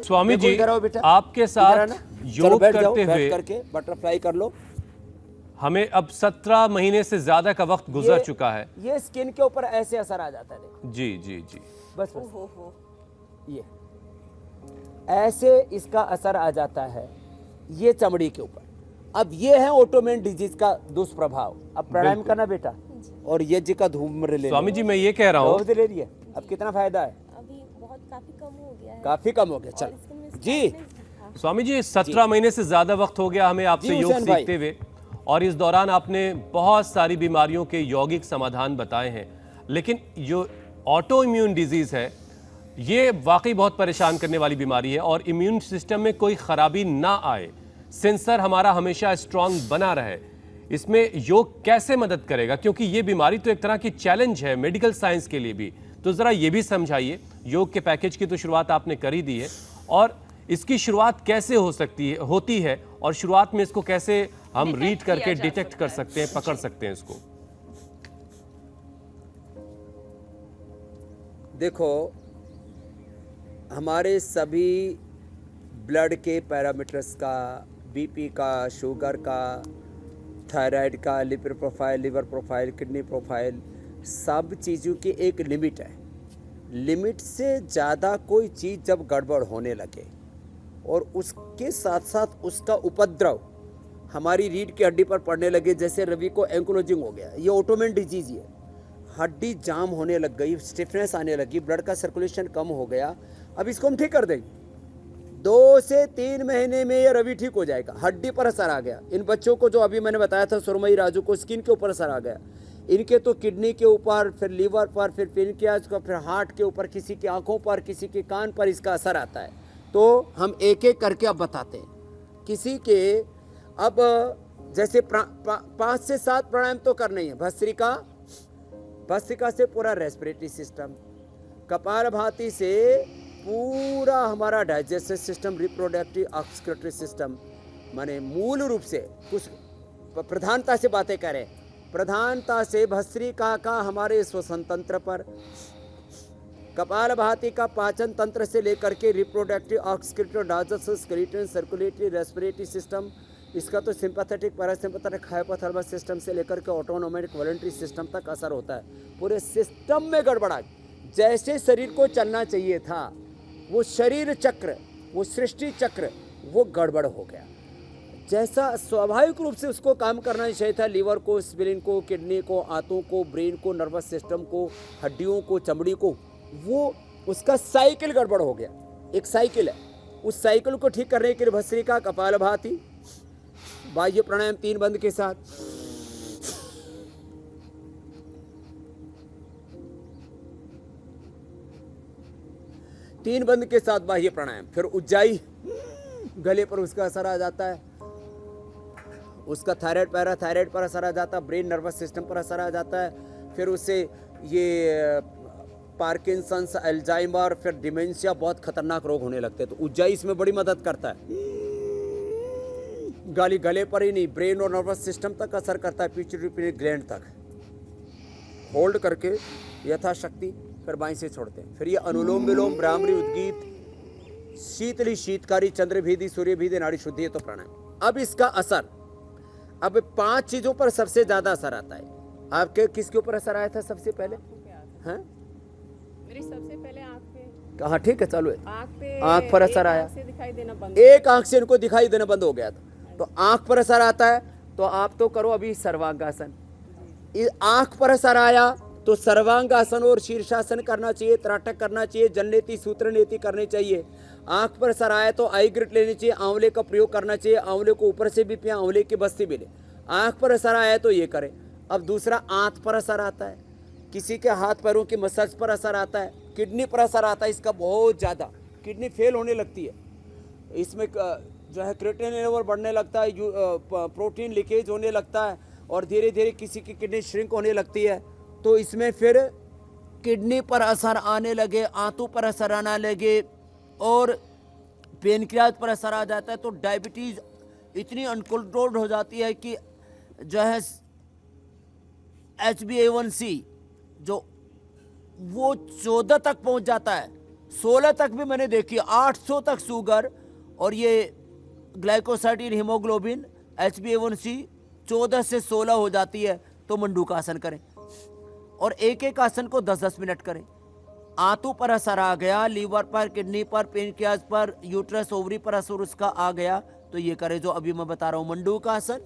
स्वामी जी, इधर आओ बेटा, आपके इधर साथ आना। चलो योग बैठ जाओ, करते बैठ हुए करके बटरफ्लाई कर लो। हमें अब 17 महीने से ज्यादा का वक्त गुजर ये- चुका है। ये स्किन के ऊपर ऐसे असर आ जाता है, देखो जी जी जी। बस ये ऐसे इसका असर आ जाता है ये चमड़ी के ऊपर। अब ये है ऑटोमेन डिजीज का दुष्प्रभाव। अब प्राणायाम बिल्कुल। करना बेटा, और यज्ञ का धूम्र ले स्वामी जी, मैं ये कह रहा हूँ, रोज ले लिया। अब कितना फायदा है? अभी बहुत काफी कम हो गया है। काफी कम हो गया। और चल इसमें जी स्वामी जी 17 महीने से ज्यादा वक्त हो गया हमें आपसे जी, योग हुसैन भाई। सीखते हुए, और इस दौरान आपने बहुत सारी बीमारियों के यौगिक समाधान बताए हैं, लेकिन जो ऑटो इम्यून डिजीज है ये वाकई बहुत परेशान करने वाली बीमारी है, और इम्यून सिस्टम में कोई खराबी ना आए, सेंसर हमारा हमेशा स्ट्रांग बना रहे, इसमें योग कैसे मदद करेगा? क्योंकि ये बीमारी तो एक तरह की चैलेंज है मेडिकल साइंस के लिए भी। तो जरा ये भी समझाइए, योग के पैकेज की तो शुरुआत आपने कर ही दी है, और इसकी शुरुआत कैसे होती है, और शुरुआत में इसको कैसे हम रीड करके डिटेक्ट कर सकते हैं, पकड़ सकते हैं इसको? देखो, हमारे सभी ब्लड के पैरामीटर्स का, बीपी का, शुगर का, थायराइड का, lipid profile, liver profile, kidney profile, सब चीज़ों की एक लिमिट है। लिमिट से ज़्यादा कोई चीज़ जब गड़बड़ होने लगे और उसके साथ साथ उसका उपद्रव हमारी रीढ़ की हड्डी पर पड़ने लगे, जैसे रवि को एंकोलॉजिंग हो गया, ये ऑटोमेन डिजीज है। हड्डी जाम होने लग गई, स्टिफनेस आने लगी, ब्लड का सर्कुलेशन कम हो गया। अब इसको हम ठीक कर देंगे, 2 से 3 महीने में ये रवि ठीक हो जाएगा। हड्डी पर असर आ गया। इन बच्चों को जो अभी मैंने बताया था, सुरमई राजू को स्किन के ऊपर असर आ गया, इनके तो किडनी के ऊपर, फिर लीवर पर, फिर पेनक्रियाज का, फिर हार्ट के ऊपर, किसी की आंखों पर, किसी के कान पर इसका असर आता है। तो हम एक एक करके अब बताते हैं। किसी के अब जैसे 5 से 7 प्राणायाम तो करना ही है। भस्त्रिका से पूरा रेस्पिरेटरी सिस्टम, कपालभाति से पूरा हमारा digestive system, reproductive excretory system, माने मूल रूप से कुछ प्रधानता से बातें करें, प्रधानता से भस्त्रिका का हमारे श्वसन तंत्र पर, कपालभाति का पाचन तंत्र से लेकर के reproductive excretory, digestive, skeleton, circulatory, respiratory system, इसका तो सिंपैथेटिक, पैरासिम्पैथेटिक, हाइपोथैलेमस सिस्टम से लेकर के ऑटोनोमिक वॉलंटरी सिस्टम तक असर होता है। पूरे सिस्टम में गड़बड़ा, जैसे शरीर को चलना चाहिए था वो शरीर चक्र, वो सृष्टि चक्र, वो गड़बड़ हो गया। जैसा स्वाभाविक रूप से उसको काम करना चाहिए था, लीवर को, स्प्लीन को, किडनी को, आंतों को, ब्रेन को, नर्वस सिस्टम को, हड्डियों को, चमड़ी को, वो उसका साइकिल गड़बड़ हो गया। एक साइकिल है, उस साइकिल को ठीक करने के लिए भस्त्रिका, कपालभाति, बाह्य प्राणायाम 3 बंद के साथ, तीन बंद के साथ बाह्य प्राणायाम, फिर उज्जाई, गले पर उसका असर आ जाता है, उसका थायराइड, पैराथायराइड पर असर आ जाता है, ब्रेन नर्वस सिस्टम पर असर आ जाता है, फिर उससे ये पार्किंसंस, अल्जाइमर, फिर डिमेंशिया, बहुत खतरनाक रोग होने लगते हैं। तो उज्जाई इसमें बड़ी मदद करता है। गले पर ही नहीं, ब्रेन और नर्वस सिस्टम तक असर करता है, पिट्यूटरी ग्लैंड तक। होल्ड करके यथाशक्ति फिर बाएं से छोड़ते हैं। फिर ये अनुलोम विलोम, भ्रामरी, उद्गीत, शीतली, शीतकारी, चंद्रभेदी, सूर्यभेदी, नाड़ी शुद्धि, है तो प्राणायाम। अब इसका असर, अब 5 चीजों पर सबसे ज्यादा असर आता है। आपके किसके ऊपर असर आया था सबसे पहले? हैं? मेरी सबसे पहले आँख पे। कहाँ? ठीक है, चालू है। आँख पर असर आया, से दिखाई देना बंद, एक आंख से इनको दिखाई देना बंद हो गया था। तो आंख पर असर आता है तो आप तो करो अभी सर्वांगासन। आंख पर असर आया तो सर्वांगासन और शीर्षासन करना चाहिए, त्राटक करना चाहिए, जननेति, सूत्र नीति करनी चाहिए। आंख पर असर आया तो आई ग्रिट लेनी चाहिए, आंवले का प्रयोग करना चाहिए, आंवले को ऊपर से भी पिए, आंवले की बस्ती भी ले। आंख पर असर आया तो ये करें। अब दूसरा, आंत पर असर आता है, किसी के हाथ पैरों की मसाज पर असर आता है, किडनी पर असर आता है, इसका बहुत ज़्यादा, किडनी फेल होने लगती है, इसमें जो है क्रिएटिनिन लेवल बढ़ने लगता है, प्रोटीन लीकेज होने लगता है, और धीरे धीरे किसी की किडनी श्रिंक होने लगती है। तो इसमें फिर किडनी पर असर आने लगे, आंतों पर असर आने लगे, और पेनक्रियाज पर असर आ जाता है। तो डायबिटीज़ इतनी अनकंट्रोल्ड हो जाती है कि जो है HbA1c जो वो 14 तक पहुंच जाता है। 16 तक भी मैंने देखी, 800 तक शुगर, और ये ग्लाइकोसाइड इन हीमोग्लोबिन HbA1c 14 से 16 हो जाती है, तो मंडूक आसन करें और एक एक आसन को 10-10 मिनट करें। आंतों पर असर आ गया, लीवर पर, किडनी पर, पेनक्रियाज पर, यूट्रस ओवरी पर असर उसका आ गया, तो ये करें जो अभी मैं बता रहा हूं, मंडूक आसन।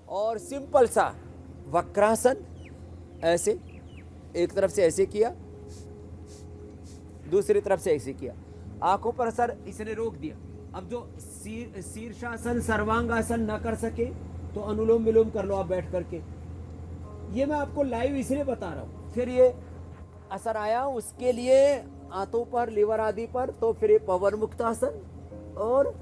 और सिंपल सा वक्रासन, ऐसे एक तरफ से ऐसे किया, दूसरी तरफ से ऐसे किया, आंखों पर असर इसने रोक दिया। अब जो शीर्षासन सर्वांगासन न कर सके तो अनुलोम विलोम कर लो आप बैठ करके। ये मैं आपको लाइव इसलिए बता रहा हूं। फिर ये असर आया उसके लिए आंतों पर, लीवर आदि पर, तो फिर ये पवन मुक्तासन और